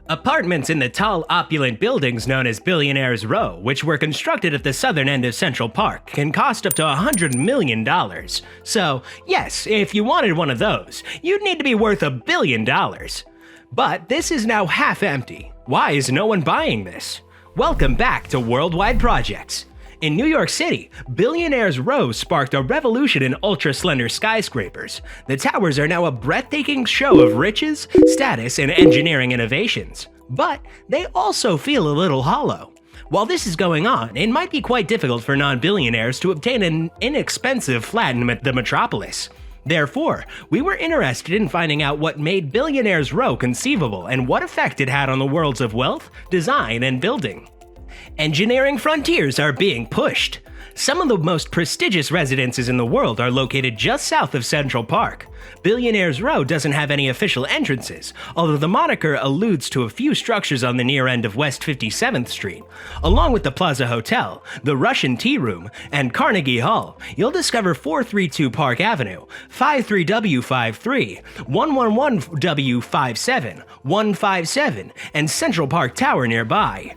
Apartments in the tall, opulent buildings known as Billionaires Row, which were constructed at the southern end of Central Park, can cost up to $100 million. So, yes, if you wanted one of those, you'd need to be worth $1 billion. But this is now half empty. Why is no one buying this? Welcome back to Worldwide Projects. In New York City, Billionaires Row sparked a revolution in ultra-slender skyscrapers. The towers are now a breathtaking show of riches, status, and engineering innovations. But they also feel a little hollow. While this is going on, it might be quite difficult for non-billionaires to obtain an inexpensive flat in the metropolis. Therefore, we were interested in finding out what made Billionaires Row conceivable and what effect it had on the worlds of wealth, design, and building. Engineering frontiers are being pushed. Some of the most prestigious residences in the world are located just south of Central Park. Billionaires Row doesn't have any official entrances, although the moniker alludes to a few structures on the near end of West 57th Street. Along with the Plaza Hotel, the Russian Tea Room, and Carnegie Hall, you'll discover 432 Park Avenue, 53W53, 111W57, 157, and Central Park Tower nearby.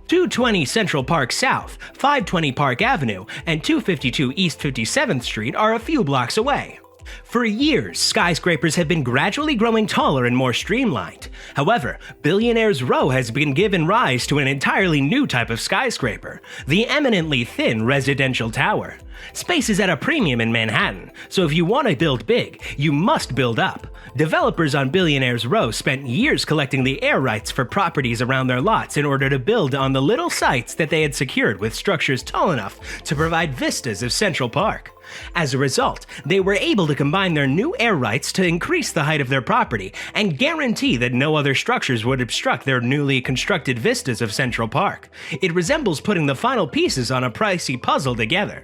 220 Central Park South, 520 Park Avenue, and 252 East 57th Street are a few blocks away. For years, skyscrapers have been gradually growing taller and more streamlined. However, Billionaires Row has been given rise to an entirely new type of skyscraper, the eminently thin residential tower. Space is at a premium in Manhattan, so if you want to build big, you must build up. Developers on Billionaires Row spent years collecting the air rights for properties around their lots in order to build on the little sites that they had secured with structures tall enough to provide vistas of Central Park. As a result, they were able to combine their new air rights to increase the height of their property and guarantee that no other structures would obstruct their newly constructed vistas of Central Park. It resembles putting the final pieces on a pricey puzzle together.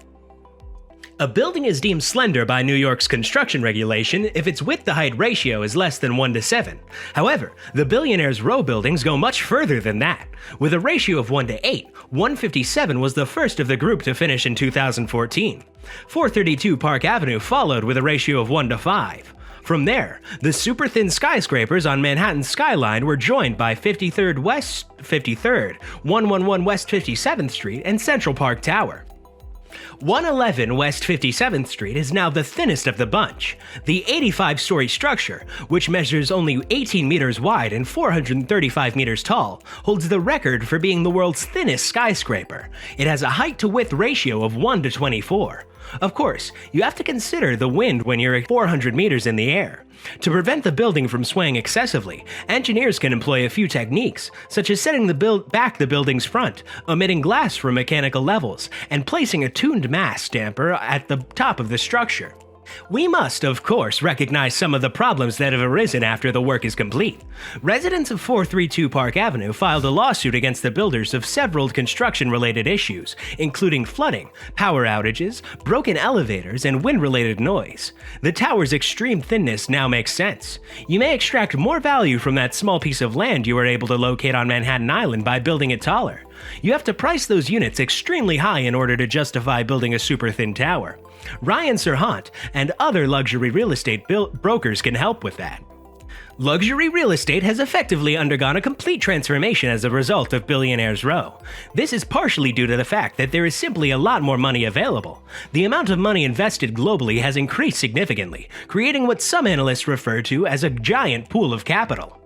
A building is deemed slender by New York's construction regulation if its width-to-height ratio is less than 1:7. However, the Billionaires Row buildings go much further than that. With a ratio of 1:8, 157 was the first of the group to finish in 2014. 432 Park Avenue followed with a ratio of 1:5. From there, the super-thin skyscrapers on Manhattan's skyline were joined by 53rd West 53rd, 111 West 57th Street, and Central Park Tower. 111 West 57th Street is now the thinnest of the bunch. The 85-story structure, which measures only 18 meters wide and 435 meters tall, holds the record for being the world's thinnest skyscraper. It has a height-to-width ratio of 1:24. Of course, you have to consider the wind when you're at 400 meters in the air. To prevent the building from swaying excessively, engineers can employ a few techniques, such as setting back the building's front, omitting glass from mechanical levels, and placing a tuned mass damper at the top of the structure. We must, of course, recognize some of the problems that have arisen after the work is complete. Residents of 432 Park Avenue filed a lawsuit against the builders of several construction-related issues, including flooding, power outages, broken elevators, and wind-related noise. The tower's extreme thinness now makes sense. You may extract more value from that small piece of land you were able to locate on Manhattan Island by building it taller. You have to price those units extremely high in order to justify building a super-thin tower. Ryan Serhant and other luxury real estate brokers can help with that. Luxury real estate has effectively undergone a complete transformation as a result of Billionaires Row. This is partially due to the fact that there is simply a lot more money available. The amount of money invested globally has increased significantly, creating what some analysts refer to as a giant pool of capital.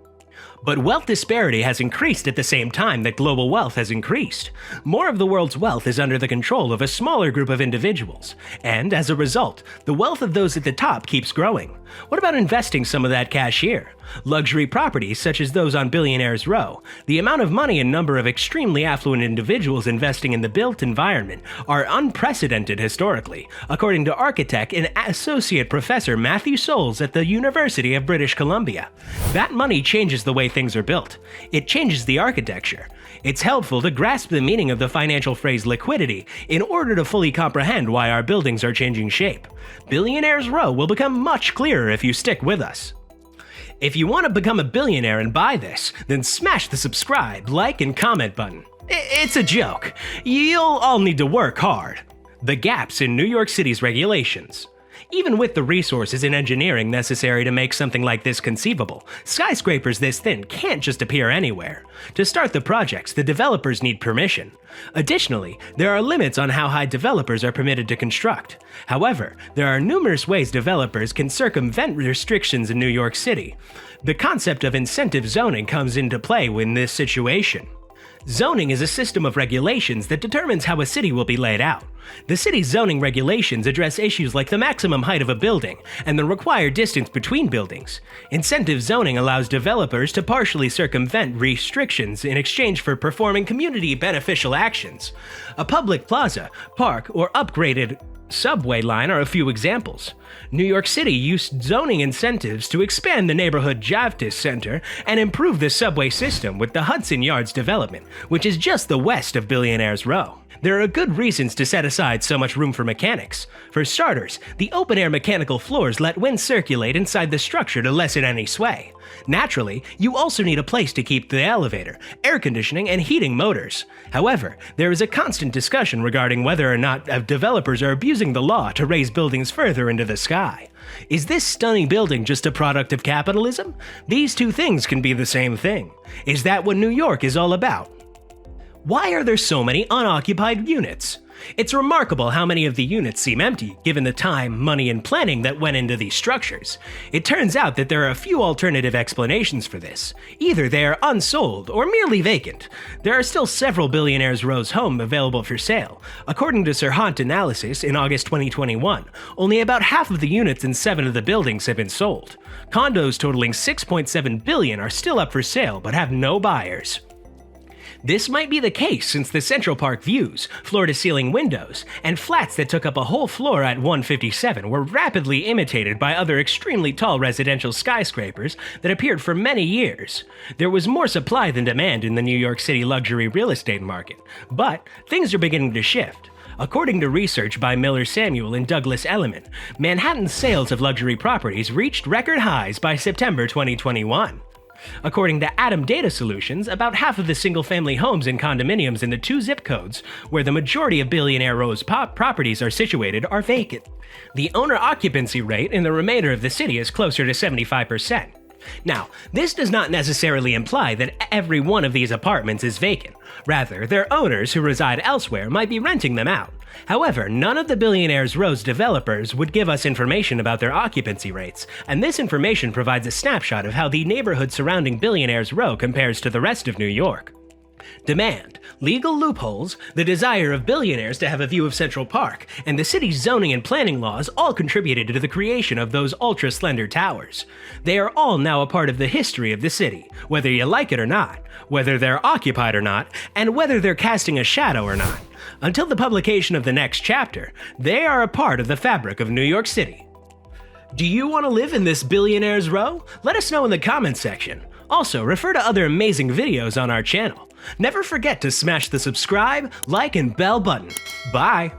But wealth disparity has increased at the same time that global wealth has increased. More of the world's wealth is under the control of a smaller group of individuals, and as a result, the wealth of those at the top keeps growing. What about investing some of that cash here? Luxury properties such as those on Billionaires Row, the amount of money and number of extremely affluent individuals investing in the built environment are unprecedented historically, according to architect and associate professor Matthew Soules at the University of British Columbia. That money changes the way things are built. It changes the architecture. It's helpful to grasp the meaning of the financial phrase liquidity in order to fully comprehend why our buildings are changing shape. Billionaires Row will become much clearer if you stick with us. If you want to become a billionaire and buy this, then smash the subscribe, like, and comment button. It's a joke. You'll all need to work hard. The gaps in New York City's regulations. Even with the resources and engineering necessary to make something like this conceivable, skyscrapers this thin can't just appear anywhere. To start the projects, the developers need permission. Additionally, there are limits on how high developers are permitted to construct. However, there are numerous ways developers can circumvent restrictions in New York City. The concept of incentive zoning comes into play in this situation. Zoning is a system of regulations that determines how a city will be laid out. The city's zoning regulations address issues like the maximum height of a building and the required distance between buildings. Incentive zoning allows developers to partially circumvent restrictions in exchange for performing community beneficial actions. A public plaza, park, or upgraded subway line are a few examples. New York City used zoning incentives to expand the neighborhood Justice Center and improve the subway system with the Hudson Yards development, which is just the west of Billionaires Row. There are good reasons to set aside so much room for mechanics. For starters, the open-air mechanical floors let wind circulate inside the structure to lessen any sway. Naturally, you also need a place to keep the elevator, air conditioning, and heating motors. However, there is a constant discussion regarding whether or not developers are abusing the law to raise buildings further into the sky. Is this stunning building just a product of capitalism? These two things can be the same thing. Is that what New York is all about? Why are there so many unoccupied units? It's remarkable how many of the units seem empty, given the time, money, and planning that went into these structures. It turns out that there are a few alternative explanations for this. Either they are unsold or merely vacant. There are still several Billionaires Row's homes available for sale. According to Sir Hunt Analysis in August 2021, only about half of the units in 7 of the buildings have been sold. Condos totaling $6.7 billion are still up for sale but have no buyers. This might be the case since the Central Park views, floor-to-ceiling windows, and flats that took up a whole floor at 157 were rapidly imitated by other extremely tall residential skyscrapers that appeared for many years. There was more supply than demand in the New York City luxury real estate market, but things are beginning to shift. According to research by Miller Samuel and Douglas Elliman, Manhattan's sales of luxury properties reached record highs by September 2021. According to Atom Data Solutions, about half of the single-family homes and condominiums in the 2 zip codes, where the majority of Billionaire Row's properties are situated, are vacant. The owner occupancy rate in the remainder of the city is closer to 75%. Now, this does not necessarily imply that every one of these apartments is vacant. Rather, their owners who reside elsewhere might be renting them out. However, none of the Billionaires Row's developers would give us information about their occupancy rates, and this information provides a snapshot of how the neighborhood surrounding Billionaires Row compares to the rest of New York. Demand, legal loopholes, the desire of billionaires to have a view of Central Park, and the city's zoning and planning laws all contributed to the creation of those ultra-slender towers. They are all now a part of the history of the city, whether you like it or not, whether they're occupied or not, and whether they're casting a shadow or not. Until the publication of the next chapter, they are a part of the fabric of New York City. Do you want to live in this Billionaires Row? Let us know in the comments section. Also, refer to other amazing videos on our channel. Never forget to smash the subscribe, like, and bell button. Bye!